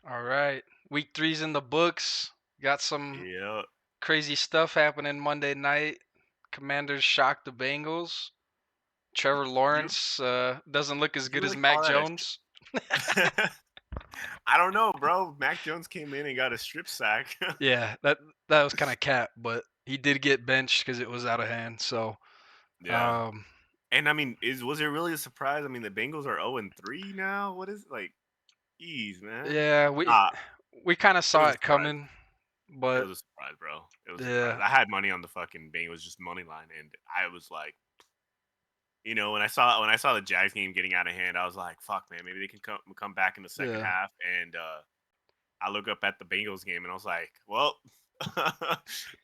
All right. Week three's in the books. Got some Yeah. crazy stuff happening Monday night. Commanders shocked the Bengals. Trevor You Lawrence doesn't look as you good as really Mac call that a Jones. I don't know, bro. Mac Jones came in and got a strip sack. Yeah, that was kind of cap, but he did get benched because it was out of hand. So, Yeah. um, And I mean, is was it really a surprise? I mean, the Bengals are 0-3 now. What is like? Ease, man. yeah, we Nah, we kind of it saw was a it surprise. coming, It but was a surprise, bro. It was a surprise. yeah, I had money on the fucking Bengals, just money line, and I was like, when I saw the Jags game getting out of hand, I was like, fuck, man, maybe they can come back in the second yeah. half. And I look up at the Bengals game, and I was like, well,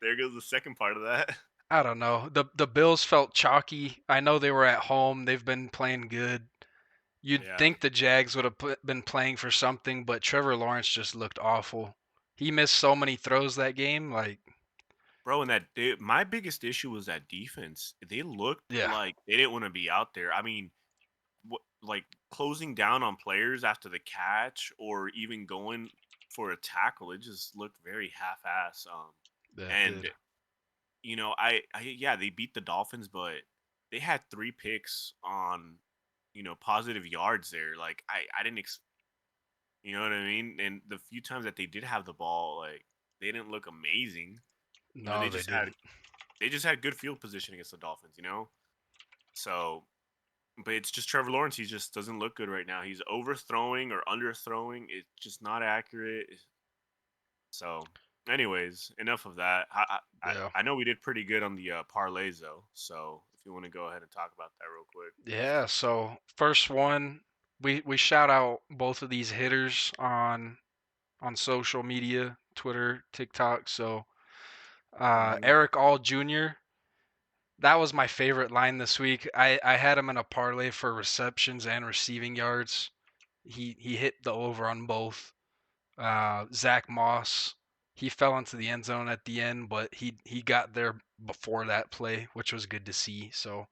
there goes the second part of that. I don't know. The Bills felt chalky. I know they were at home. They've been playing good. You'd Yeah, think the Jags would have been playing for something, but Trevor Lawrence just looked awful. He missed so many throws that game. Like, bro. And my biggest issue was that defense. They looked yeah, like they didn't want to be out there. I mean, like closing down on players after the catch, or even going for a tackle. It just looked very half-ass. yeah, it And did. yeah, they beat the Dolphins, but they had three picks on positive yards there. Like I didn't you know what I mean? And the few times that they did have the ball, like they didn't look amazing. They No, they just had didn't. good field position against the Dolphins. So, but it's just Trevor Lawrence. He just doesn't look good right now. He's overthrowing or underthrowing. It's just not accurate. So, anyways, enough of that. Yeah, I know we did pretty good on the parlays though. So, if you want to go ahead and talk about that real quick. yeah. So first one, we shout out both of these hitters on social media, Twitter, TikTok. So Hmm. Eric All Jr. That was my favorite line this week. I had him in a parlay for receptions and receiving yards. He hit the over on both. Zach Moss, he fell into the end zone at the end, but he got there before that play, which was good to see. So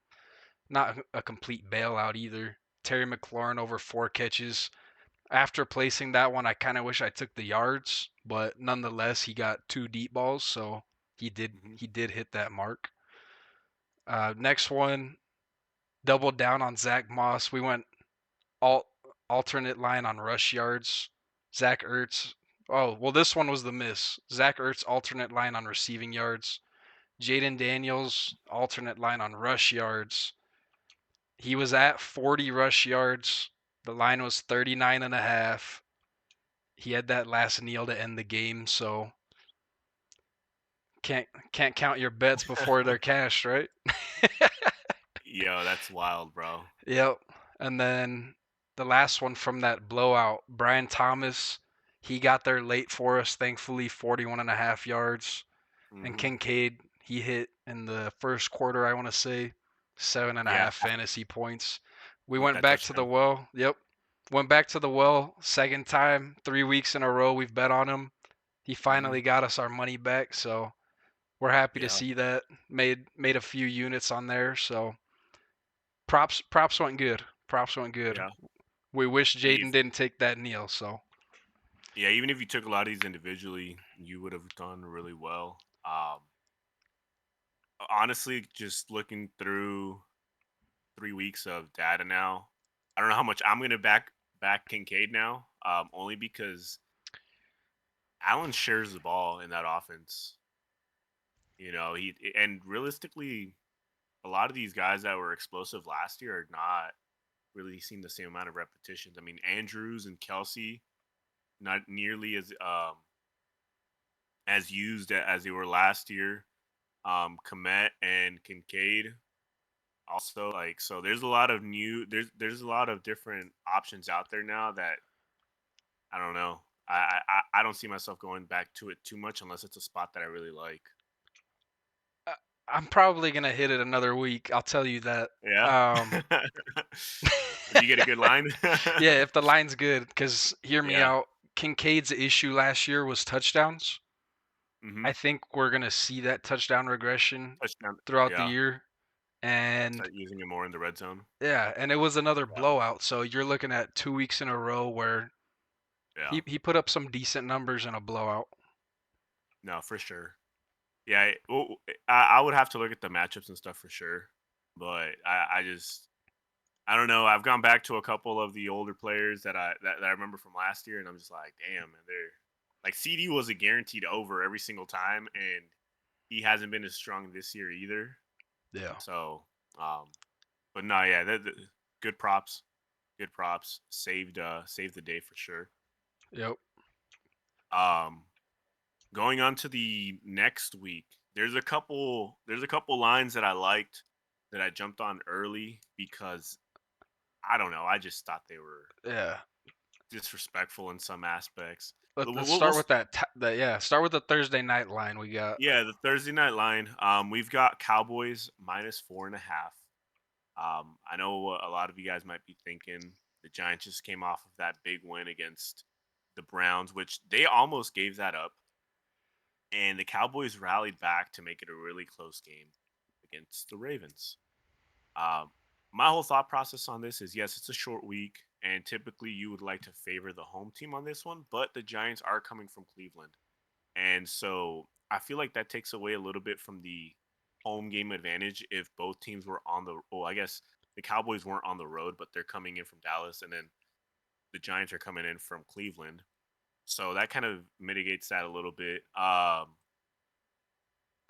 not a complete bailout either. Terry McLaurin over 4 catches. After placing that one, I kind of wish I took the yards, but nonetheless, he got 2 deep balls, so he did Hmm. he did hit that mark. Next one, doubled down on Zach Moss. We went alt alternate line on rush yards. Zach Ertz. Oh, well, this one was the miss. Zach Ertz alternate line on receiving yards. Jaden Daniels alternate line on rush yards. He was at 40 rush yards. The line was 39 and a half. He had that last kneel to end the game, so can't count your bets before they're cashed, right? Yo, that's wild, bro. Yep. And then the last one from that blowout, Brian Thomas, he got there late for us, thankfully, 41 and a half yards. And Hmm. Kincaid, he hit in the first quarter, I want to say, seven and a Yeah, half fantasy points. We with went that back to the touchdown. well. Yep. Went back to the well, second time, 3 weeks in a row we've bet on him. He Hmm. finally got us our money back, so we're happy to Yeah, see that. Made a few units on there, so props went good. Props went good. yeah. We wish If, Jaden didn't take that kneel. So yeah, even if you took a lot of these individually, you would have done really well. Honestly, just looking through 3 weeks of data now, I don't know how much I'm gonna back Kincaid now. Only because Allen shares the ball in that offense. And realistically, a lot of these guys that were explosive last year are not really seeing the same amount of repetitions. I mean, Andrews and Kelsey not nearly as used as they were last year. Komet and Kincaid also, like, so there's a lot of there's a lot of different options out there now that I don't know. I don't see myself going back to it too much unless it's a spot that I really like. uh, I'm probably gonna hit it another week. I'll tell you that. Yeah. Um, If you get a good line. yeah, if the line's good, because hear me Yeah. out. Kincaid's issue last year was touchdowns. Hmm. I think we're gonna see that touchdown regression Touchdown. throughout the Yeah. year, and Start using it more in the red zone. yeah, and it was another Yeah. blowout. So you're looking at 2 weeks in a row where Yeah. He put up some decent numbers in a blowout. No, for sure. Yeah. I would have to look at the matchups and stuff for sure, but I just I don't know. I've gone back to a couple of the older players that I remember from last year, and I'm just like, damn, man, they're like CD was a guaranteed over every single time, and he hasn't been as strong this year either. Yeah. So, um, but no, yeah, good props, good props. Saved the day for sure. Yep. Um, Going on to the next week, there's a couple lines that I liked that I jumped on early because I don't know, I just thought they were Yeah. disrespectful in some aspects. Let, But let's we'll start with that. Yeah. Start with the Thursday night line we got. yeah, the Thursday night line. We've got Cowboys -4.5. I know a lot of you guys might be thinking the Giants just came off of that big win against the Browns, which they almost gave that up, and the Cowboys rallied back to make it a really close game against the Ravens. Um, my whole thought process on this is yes, it's a short week, and typically you would like to favor the home team on this one, but the Giants are coming from Cleveland. And so I feel like that takes away a little bit from the home game advantage if both teams were on the well, I guess the Cowboys weren't on the road, but they're coming in from Dallas and then the Giants are coming in from Cleveland. So that kind of mitigates that a little bit. I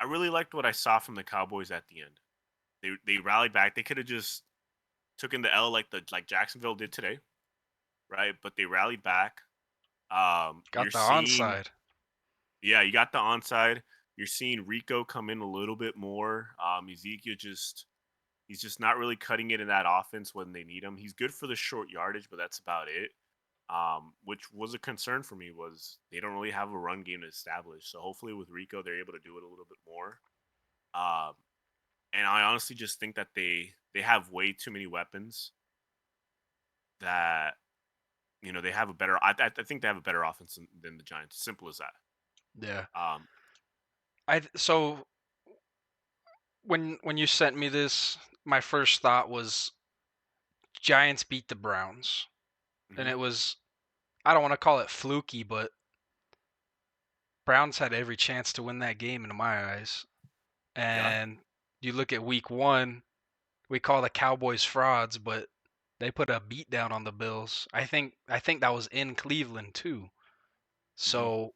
really liked what I saw from the Cowboys at the end. They rallied back. They could have just took in the L like Jacksonville did today, right? But they rallied back. You're Got the seeing onside. Yeah, you got the onside. You're seeing Rico come in a little bit more. Ezekiel he's just not really cutting it in that offense when they need him. He's good for the short yardage, but that's about it. Which was a concern for me was they don't really have a run game to establish. So hopefully with Rico they're able to do it a little bit more. Um, and I honestly just think that they have way too many weapons that they have a better. I think they have a better offense than the Giants. Simple as that. Yeah. Um, So when you sent me this, my first thought was Giants beat the Browns, and mhm. it was, I don't want to call it fluky, but Browns had every chance to win that game in my eyes. Yeah. And you look at week 1, we call the Cowboys frauds, but they put a beat down on the Bills. I think that was in Cleveland too. Mhm. So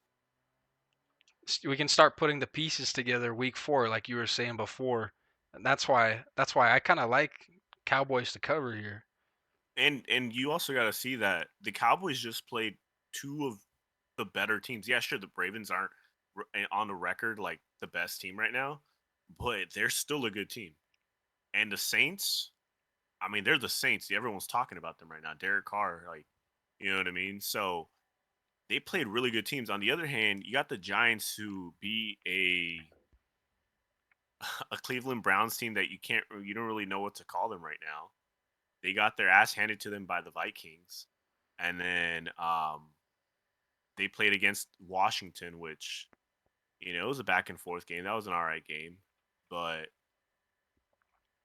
we can start putting the pieces together week 4 like you were saying before. And that's why I kind of like Cowboys to cover here. And you also got to see that the Cowboys just played two of the better teams. Yeah, sure, the Ravens aren't on the record like the best team right now, but they're still a good team. And the Saints, I mean, they're the Saints. Everyone's talking about them right now. Derek Carr, like, you know what I mean? So they played really good teams. On the other hand, you got the Giants who beat a a Cleveland Browns team that you don't really know what to call them right now. They got their ass handed to them by the Vikings, and then they played against Washington, which it was a back and forth game. That was an all right game, but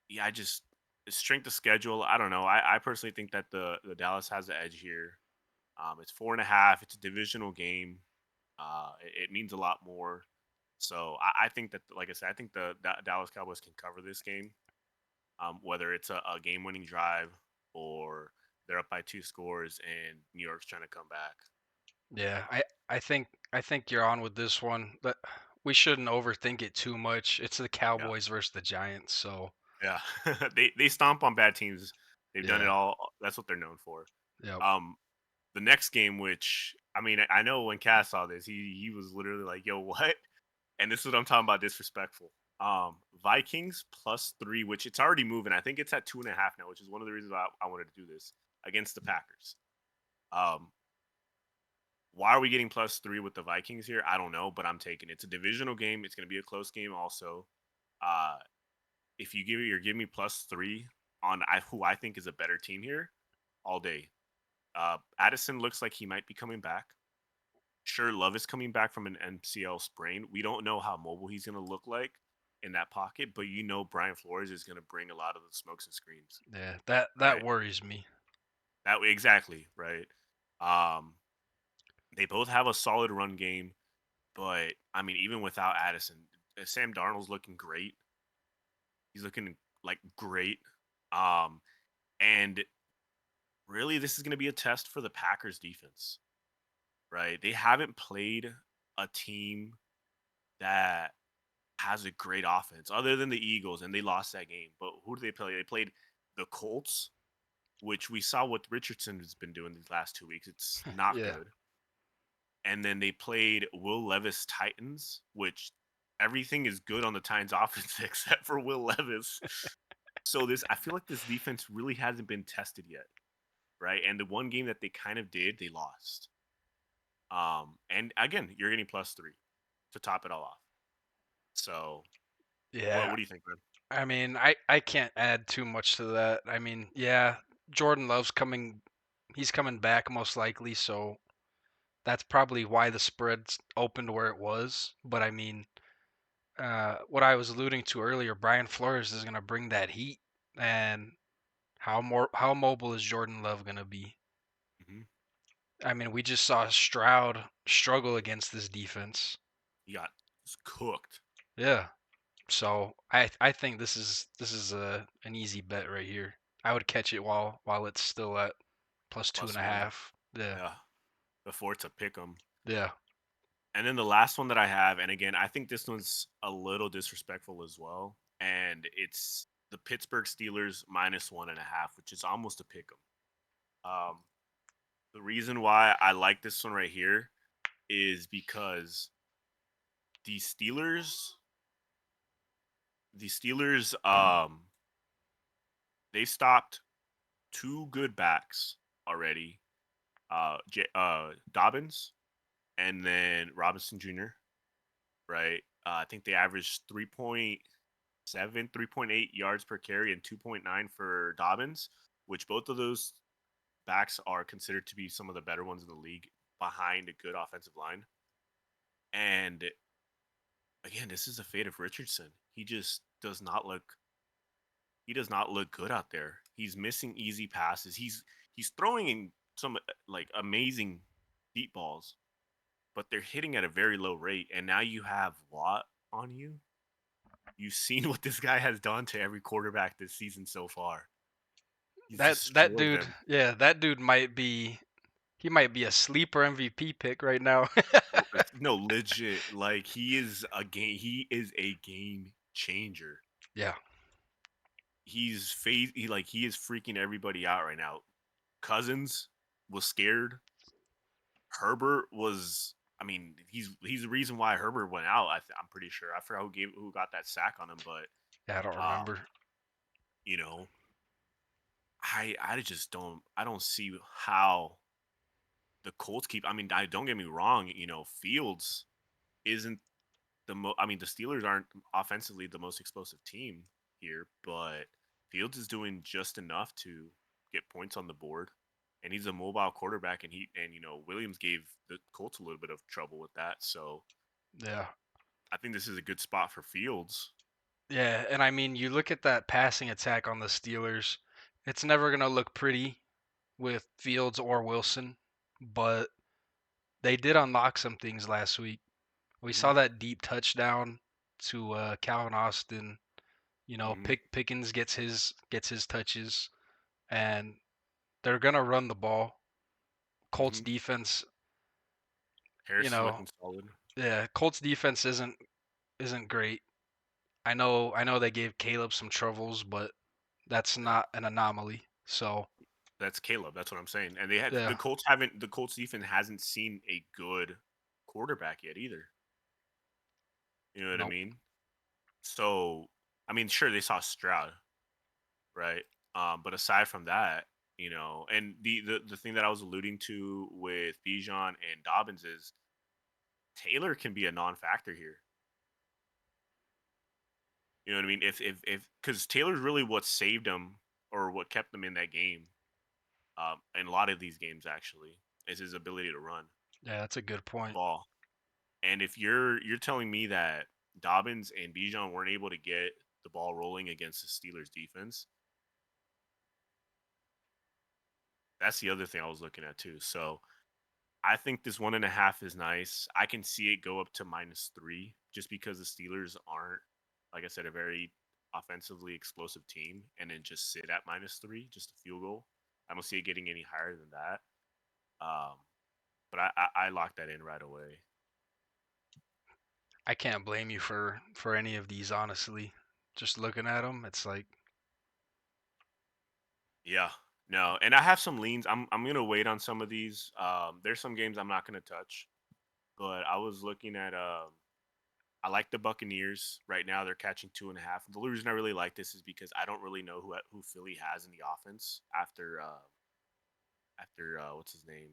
yeah, I just strength of schedule. I don't know. I personally think that the Dallas has the edge here. It's 4.5. It's a divisional game. It means a lot more. So I think that, like I said, I think the Dallas Cowboys can cover this game. Whether it's a game-winning drive or they're up by 2 scores and New York's trying to come back. Yeah, Um, I think you're on with this one. But we shouldn't overthink it too much. It's the yeah, Cowboys versus the Giants, so yeah. They stomp on bad teams. They've done it yeah. all. That's what they're known for. Yep. Um, the next game, which I mean, I know when Cass saw this, he was literally like, "Yo, what?" And this is what I'm talking about. Disrespectful. Vikings +3, which it's already moving. I think it's at 2.5 now, which is one of the reasons I wanted to do this against the Packers. Um, Why are we getting +3 with the Vikings here? I don't know, but I'm taking it. It's a divisional game. It's going to be a close game. Also, uh, if you're giving me +3 on who I think is a better team here, all day. Addison looks like he might be coming back. Sure, Love is coming back from an MCL sprain. We don't know how mobile he's going to look like in that pocket, but Brian Flores is going to bring a lot of the smokes and screens, Yeah, that right? worries me. That way, exactly, right? Um, They both have a solid run game, but I mean, even without Addison, Sam Darnold's looking great. He's looking like great. Um, and really, this is going to be a test for the Packers defense, right? They haven't played a team that has a great offense other than the Eagles, and they lost that game. But who do they play? They played the Colts, which we saw what Richardson has been doing these last 2 weeks. It's not Yeah. good. And then they played Will Levis Titans, which everything is good on the Titans offense except for Will Levis. So this I feel like this defense really hasn't been tested yet, right? And the one game that they kind of did, they lost. And again, you're getting +3 to top it all off. So what Yeah. do you think, man? I mean, I can't add too much to that. I mean, yeah, Jordan Love's coming he's coming back most likely, so that's probably why the spread's opened where it was. But I mean, what I was alluding to earlier, Brian Flores is gonna bring that heat, and how mobile is Jordan Love gonna be? Hmm. I mean, we just saw Stroud struggle against this defense. You got cooked. Yeah. So I think this is an easy bet right here. I would catch it while it's still at plus two and a +1. half. Yeah. Yeah. Before it's a pick 'em. Yeah. And then the last one that I have, and again, I think this one's a little disrespectful as well. And it's the Pittsburgh Steelers -1.5, which is almost a pick 'em. The reason why I like this one right here is because the Steelers, the Steelers, they stopped two good backs already. Dobbins and then Robinson Jr. Right? I think they averaged 3.7, 3.8 yards per carry and 2.9 for Dobbins, which both of those backs are considered to be some of the better ones in the league behind a good offensive line. And again, this is a fate of Richardson. He just does not look good out there. He's missing easy passes. He's throwing in some like amazing deep balls, but they're hitting at a very low rate. And now you have Watt on you. You've seen what this guy has done to every quarterback this season so far. He's That destroyed dude, them. yeah, that dude might be a sleeper MVP pick right now. No, legit. Like he is a game. He is a game changer. Yeah. He is freaking everybody out right now. Cousins was scared. Herbert was. I mean, he's the reason why Herbert went out. I'm pretty sure. I forgot who got that sack on him, but Yeah, I don't um, remember. you know, I just don't see how the Colts keep. I mean, don't get me wrong. Fields isn't I mean, the Steelers aren't offensively the most explosive team here, but Fields is doing just enough to get points on the board, and he's a mobile quarterback. And Williams gave the Colts a little bit of trouble with that. So Yeah. I think this is a good spot for Fields. Yeah, and I mean, you look at that passing attack on the Steelers, it's never going to look pretty with Fields or Wilson, but they did unlock some things last week. We Hmm. saw that deep touchdown to Calvin Austin. Hmm. Pickens gets his touches, and they're gonna run the ball. Colts Hmm. defense, you Harris is know, looking solid. yeah, Colts defense isn't great. I know they gave Caleb some troubles, but that's Yeah, not an anomaly. So that's Caleb. That's what I'm saying. And they had yeah, the Colts defense hasn't seen a good quarterback yet either. You know what I nope, mean? So, I mean, sure they saw Stroud, right? But aside from that, and the thing that I was alluding to with Bijan and Dobbins is Taylor can be a non-factor here. You know what I mean? If because Taylor's really what saved him or what kept them in that game. In a lot of these games actually is his ability to run yeah, that's a good the point. ball. And if you're telling me that Dobbins and Bijan weren't able to get the ball rolling against the Steelers defense, that's the other thing I was looking at too. So I think this 1.5 is nice. I can see it go up to -3 just because the Steelers aren't, like I said, a very offensively explosive team, and then just sit at -3, just a field goal. I don't see it getting any higher than that. Um, but I locked that in right away. I can't blame you for any of these, honestly. Just looking at them, it's like Yeah, no, and I have some leans. I'm gonna wait on some of these. There's some games I'm not gonna touch, but I was looking at I like the Buccaneers right now. They're catching 2.5. The reason I really like this is because I don't really know who Philly has in the offense after what's his name,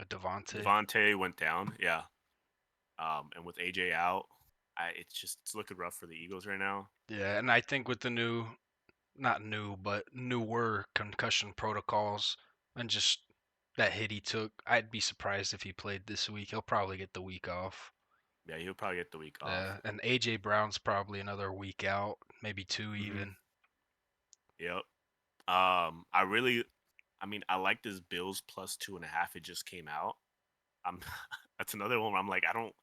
Devontae. Devontae went down. Yeah, and with AJ out, it's looking rough for the Eagles right now. Yeah, and I think with the new, not new, but newer concussion protocols and just that hit he took, I'd be surprised if he played this week. He'll probably get the week off. Yeah, he'll probably get the week off. Yeah, and AJ Brown's probably another week out, maybe two Hmm. even. Yep. I mean, I like this Bills plus 2.5. It just came out. I'm that's another one where I'm like, I don't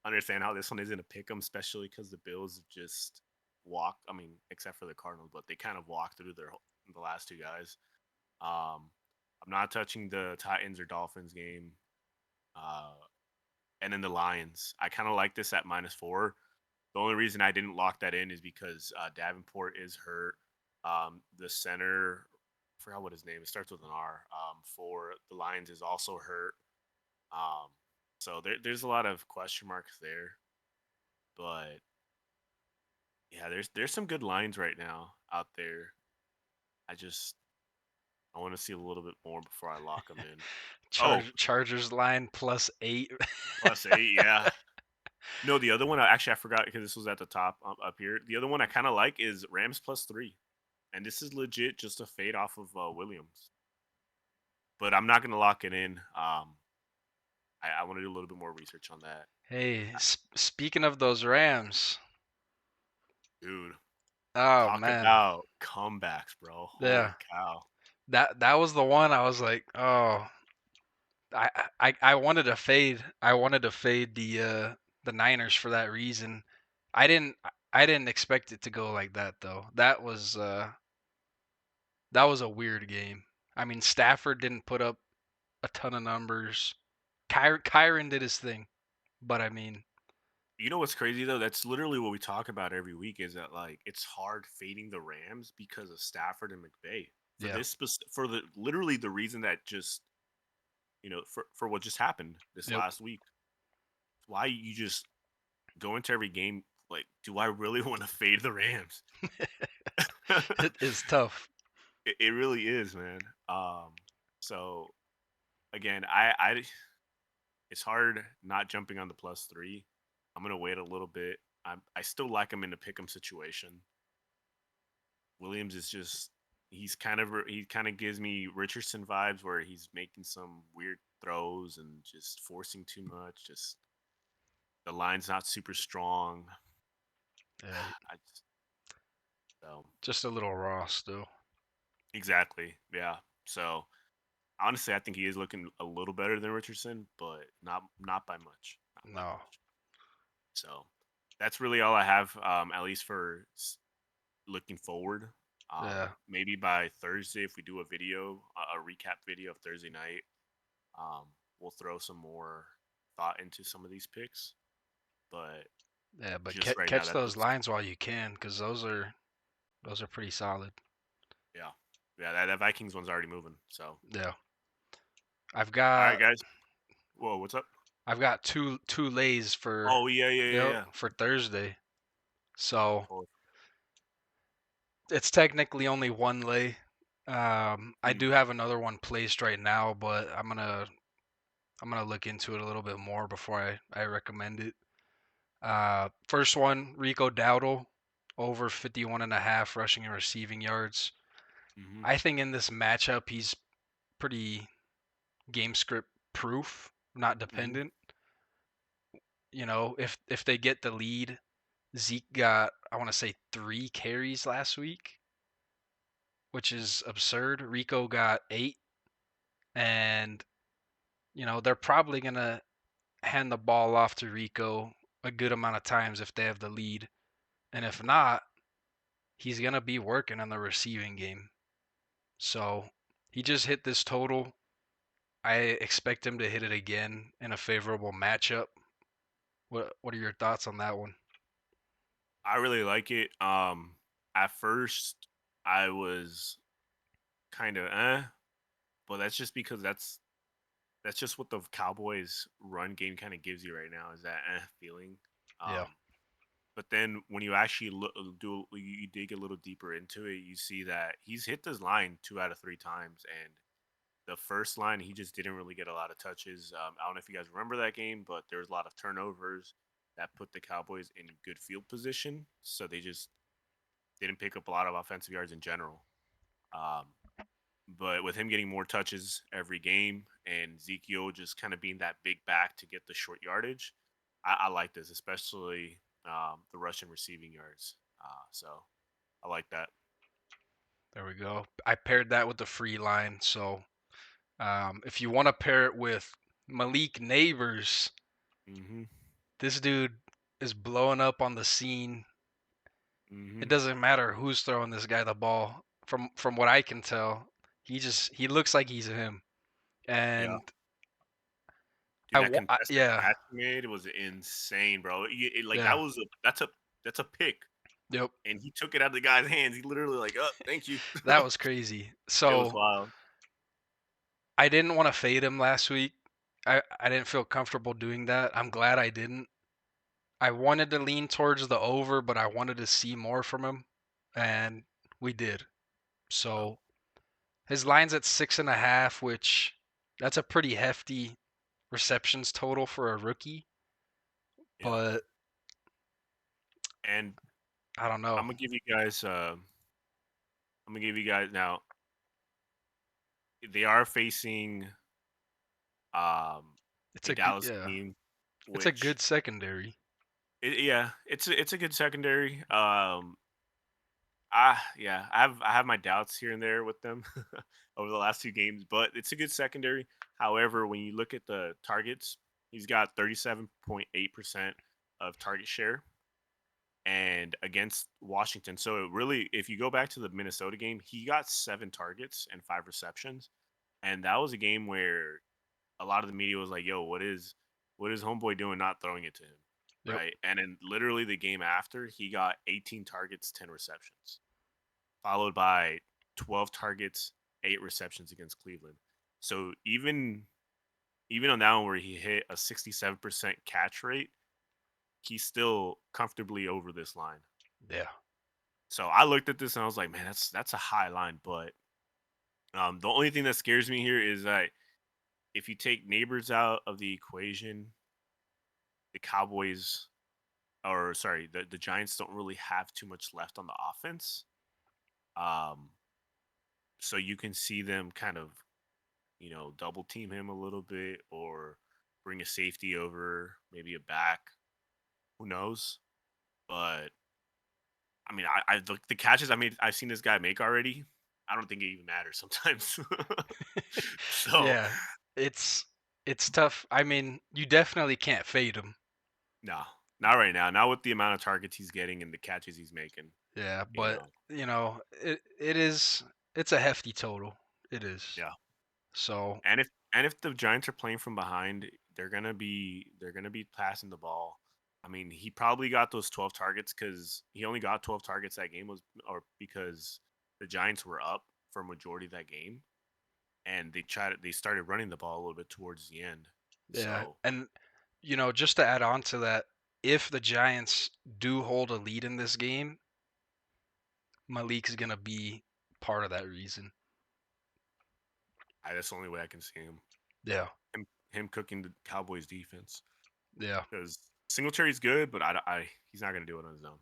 understand how this one isn't a pick 'em, especially because the Bills have just walked. I mean, except for the Cardinals, but they kind of walked through the last two guys. Um, I'm not touching the Titans or Dolphins game. Uh, and then the Lions. I kind of like this at -4. The only reason I didn't lock that in is because Davenport is hurt. The center, I forgot what his name. It starts with an R. For the Lions is also hurt. Um, so there's a lot of question marks there. But yeah, there's some good lines right now out there. I just I want to see a little bit more before I lock them in. Oh, Chargers line +8. +8, yeah. No, the other one actually I forgot because this was at the top up here. The other one I kind of like is Rams +3, and this is legit just a fade off of Williams. But I'm not gonna lock it in. I want to do a little bit more research on that, Hey, speaking of those Rams, dude. oh Talk man, about comebacks, bro. yeah, Holy cow! that was the one I was like, oh, I wanted to fade. I wanted to fade the Niners for that reason. I didn't expect it to go like that though. That was a weird game. I mean, Stafford didn't put up a ton of numbers. Kyron did his thing, but I mean, You know what's crazy though? That's literally what we talk about every week. Is that like it's hard fading the Rams because of Stafford and McVay for yeah, for the literally the reason that just for what just happened this yep, last week. Why you just go into every game like, do I really want to fade the Rams? it is tough. It really is, man. So again, I it's hard not jumping on the +3. I'm gonna wait a little bit. I still like him in the pick'em situation. Williams is just he kind of gives me Richardson vibes where he's making some weird throws and just forcing too much. Just the line's not super strong. Yeah, I just, so just a little raw still. exactly, yeah. So honestly, I think he is looking a little better than Richardson, but not by much, not by No, much. So that's really all I have, at least for looking forward. yeah, Maybe by Thursday, if we do a video, a recap video of Thursday night, um, we'll throw some more thought into some of these picks. But yeah. But just right now, catch that's those what's lines while you can, because those are pretty solid. yeah, yeah. That Vikings one's already moving. So Yeah, I've all right, got guys. Whoa, what's up? I've got two lays for Oh yeah, yeah, yeah, yep yeah. for Thursday. So Oh, it's technically only one lay. I hmm. do have another one placed right now, but I'm gonna look into it a little bit more before I recommend it. First one, Rico Dowdle, over 51.5 rushing and receiving yards. Hmm. I think in this matchup he's pretty game script proof, not Hmm. dependent. You know, if they get the lead, Zeke got I want to say 3 carries last week, which is absurd. Rico got 8, and they're probably gonna hand the ball off to Rico a good amount of times if they have the lead. And if not, he's gonna be working on the receiving game. So he just hit this total. I expect him to hit it again in a favorable matchup. What are your thoughts on that one? I really like it. At first I was kind of but that's just because that's just what the Cowboys run game kind of gives you right now is that feeling. Yeah, Um, but then when you actually you dig a little deeper into it, you see that he's hit this line 2 out of 3 times, and the first line he just didn't really get a lot of touches. I don't know if you guys remember that game, but there was a lot of turnovers that put the Cowboys in good field position, so they just didn't pick up a lot of offensive yards in general. Um, but with him getting more touches every game and Ezekiel just kind of being that big back to get the short yardage, I like this, especially the Russian receiving yards. So I like that. there we go. I paired that with the free line. So if you want to pair it with Malik Neighbors, Mm-hmm. this dude is blowing up on the scene. It Mm-hmm. doesn't matter who's throwing this guy the ball. From what I can tell, he looks like he's him. Yeah. And Dude, that contested yeah, catch he made was insane, bro. Like yeah, that's a pick, yep. and he took it out of the guy's hands. He literally like, oh, thank you. That was crazy. It was So wild. I didn't want to fade him last week. I didn't feel comfortable doing that. I'm glad I didn't. I wanted to lean towards the over, but I wanted to see more from him, and we did. Yeah, So his line's at 6.5, which that's a pretty hefty receptions total for a rookie. yeah. But And I don't know. I'm gonna give you guys. I'm gonna give you guys now. They are facing um, It's a a good Dallas yeah. team, It's a which good secondary. yeah, it's a good secondary. Yeah, I have my doubts here and there with them over the last 2 games, but it's a good secondary. However, when you look at the targets, he's got 37.8% of target share, and against Washington. So it really, if you go back to the Minnesota game, he got 7 targets and 5 receptions, and that was a game where a lot of the media was like, "Yo, what is homeboy doing not throwing it to him?" Yep. Right? And then literally the game after, he got 18 targets, 10 receptions, followed by 12 targets, 8 receptions against Cleveland. So even on that one where he hit a 67% catch rate, he's still comfortably over this line. Yeah. So I looked at this and I was like, man, that's a high line. But the only thing that scares me here is that if you take neighbors out of the equation, the Cowboys or sorry, the Giants don't really have too much left on the offense. Um, so you can see them kind of, double team him a little bit or bring a safety over, maybe a back. Who knows? But I mean, the catches I've seen this guy make already. I don't think it even matters sometimes. So Yeah. It's it's tough. I mean, you definitely can't fade him. no, not right now. Not with the amount of targets he's getting and the catches he's making. Yeah, You but know, it's a hefty total. It is. yeah. So And if the Giants are playing from behind, they're gonna be passing the ball. I mean, he probably got those 12 targets because he only got 12 targets that game was or because the Giants were up for a majority of that game and they started running the ball a little bit towards the end. yeah, So and just to add on to that, if the Giants do hold a lead in this game, Malik's gonna be part of that reason. that's the only way I can see him. Yeah, Him cooking the Cowboys defense yeah, because Singletary's good, but he's not gonna do it on his own.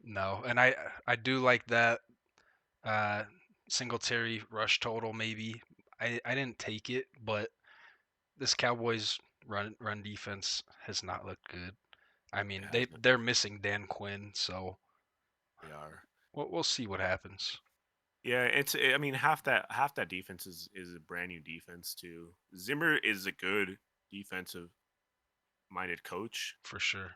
no, and I do like that uh Singletary rush total maybe. I didn't take it, but this Cowboys run defense has not looked good. I It mean, hasn't. they're missing Dan Quinn, so They are. we'll see what happens. Yeah, I mean, half that defense is a brand new defense too. Zimmer is a good defensive minded coach, for sure.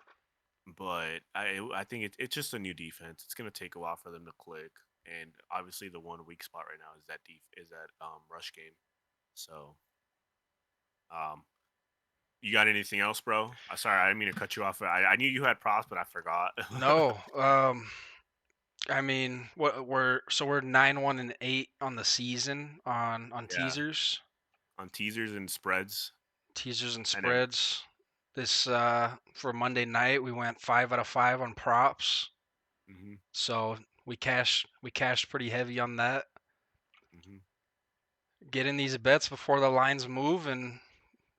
but I think it's just a new defense. It's gonna take a while for them to click, and obviously the one weak spot right now is that rush game. So um, you got anything else, bro? Sorry, I didn't mean to cut you off. I knew you had props, but I forgot. No, I mean, what we're 9-1-8 on the season on Yeah, teasers, on teasers and spreads, teasers and and then spreads. This for Monday night, we went 5 out of 5 on props, hmm so we cashed pretty heavy on that. hmm Get in these bets before the lines move, and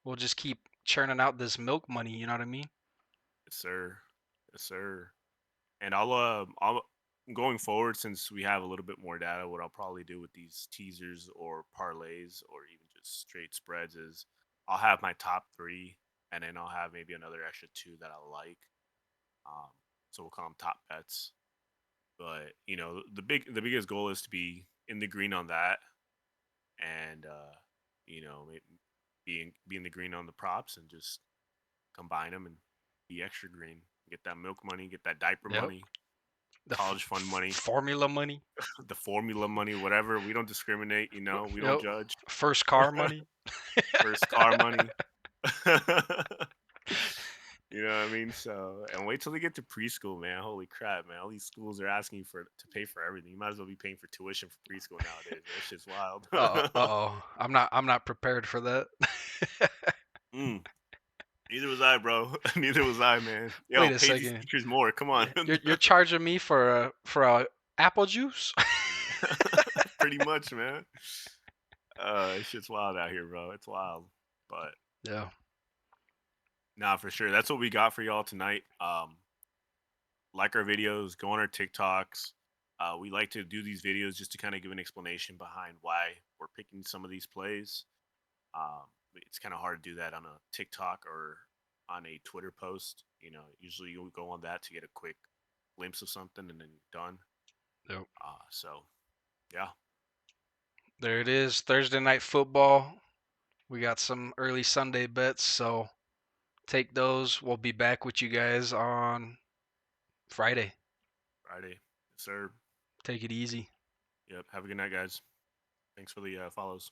we'll just keep churning out this milk money. You know what I mean? yes, sir, yes, sir. And I'll going forward, since we have a little bit more data, what I'll probably do with these teasers or parlays or even just straight spreads is I'll have my top three, and then I'll have maybe another extra two that I like. Um, so we'll call them top bets. But the biggest goal is to be in the green on that, and be in the green on the props, and just combine them and be extra green. Get that milk money, get that diaper Yep. money, The college fund money, formula money. the formula money, whatever. We don't discriminate, we don't Yep. judge. First car money. First car money. You know what I mean? So, and wait till they get to preschool, man. Holy crap, man. All these schools are asking you to pay for everything. You might as well be paying for tuition for preschool nowadays. That shit's wild. Uh-oh. I'm not prepared for that. mm, neither was I, bro. Neither was I, man. Yo, Wait a pay these second. teachers more. Come on. You're charging me for a apple juice? Pretty much, man. It's shit's wild out here, bro. It's wild. But Yeah. nah, for sure. That's what we got for y'all tonight. Like our videos, go on our TikToks. We like to do these videos just to kind of give an explanation behind why we're picking some of these plays. It's kind of hard to do that on a TikTok or on a Twitter post. Usually you'll go on that to get a quick glimpse of something and then done. Yep. So yeah, There it is. Thursday night football. We got some early Sunday bets, so take those. We'll be back with you guys on Friday. Friday, sir. Take it easy. Yep. Have a good night, guys. Thanks for the follows.